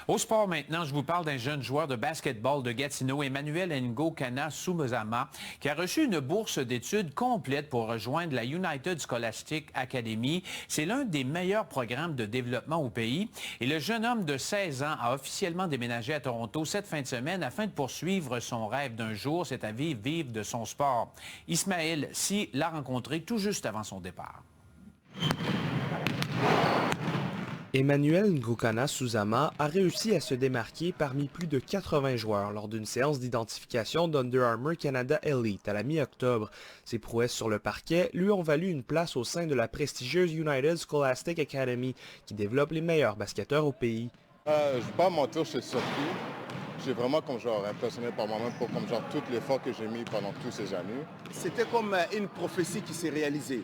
Au sport maintenant, je vous parle d'un jeune joueur de basketball de Gatineau, Emmanuel Ngokana Soumezama, qui a reçu une bourse d'études complète pour rejoindre la United Scholastic Academy. C'est l'un des meilleurs programmes de développement au pays. Et le jeune homme de 16 ans a officiellement déménagé à Toronto cette fin de semaine afin de poursuivre son rêve d'un jour, c'est-à-dire vivre de son sport. Ismaël Si l'a rencontré tout juste avant son départ. Emmanuel Ngokana Soumezama a réussi à se démarquer parmi plus de 80 joueurs lors d'une séance d'identification d'Under Armour Canada Elite à la mi-octobre. Ses prouesses sur le parquet lui ont valu une place au sein de la prestigieuse United Scholastic Academy qui développe les meilleurs basketteurs au pays. Je ne vais pas mentir, je suis surpris. J'ai vraiment impressionné par moi-même pour tout l'effort que j'ai mis pendant toutes ces années. C'était comme une prophétie qui s'est réalisée.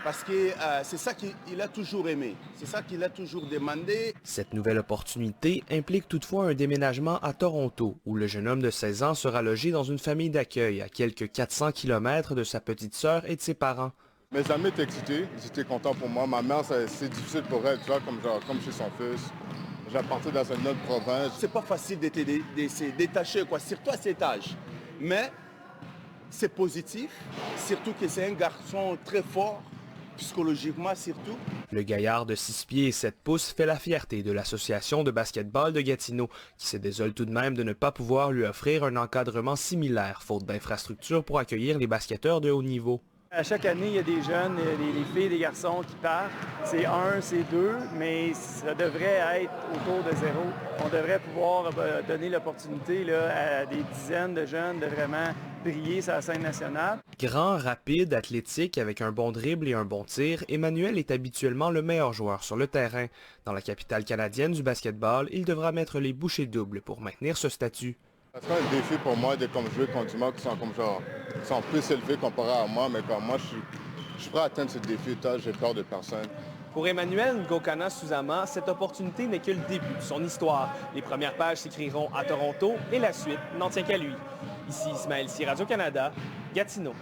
Parce que c'est ça qu'il a toujours aimé, c'est ça qu'il a toujours demandé. Cette nouvelle opportunité implique toutefois un déménagement à Toronto, où le jeune homme de 16 ans sera logé dans une famille d'accueil à quelques 400 km de sa petite sœur et de ses parents. Mes amis étaient excités, ils étaient contents pour moi. Ma mère, c'est difficile pour elle, tu vois, comme je suis son fils. J'ai parti dans une autre province. C'est pas facile de se détacher, surtout à cet âge. Mais c'est positif, surtout que c'est un garçon très fort. Psychologiquement surtout. Le gaillard de 6 pieds et 7 pouces fait la fierté de l'association de basketball de Gatineau, qui se désole tout de même de ne pas pouvoir lui offrir un encadrement similaire, faute d'infrastructures pour accueillir les basketteurs de haut niveau. À chaque année, il y a des jeunes, des filles, des garçons qui partent. C'est 1, c'est 2, mais ça devrait être autour de 0. On devrait pouvoir donner l'opportunité à des dizaines de jeunes de vraiment briller sur la scène nationale. Grand, rapide, athlétique, avec un bon dribble et un bon tir, Emmanuel est habituellement le meilleur joueur sur le terrain. Dans la capitale canadienne du basketball, il devra mettre les bouchées doubles pour maintenir ce statut. Ça sera un défi pour moi de jouer contre du monde qui sont plus élevés comparé à moi, mais comme moi, je suis prêt à atteindre ce défi, j'ai peur de personne. Pour Emmanuel Ngokana Soumezama, cette opportunité n'est que le début de son histoire. Les premières pages s'écriront à Toronto et la suite n'en tient qu'à lui. Ici Ismaël Si, Radio-Canada, Gatineau.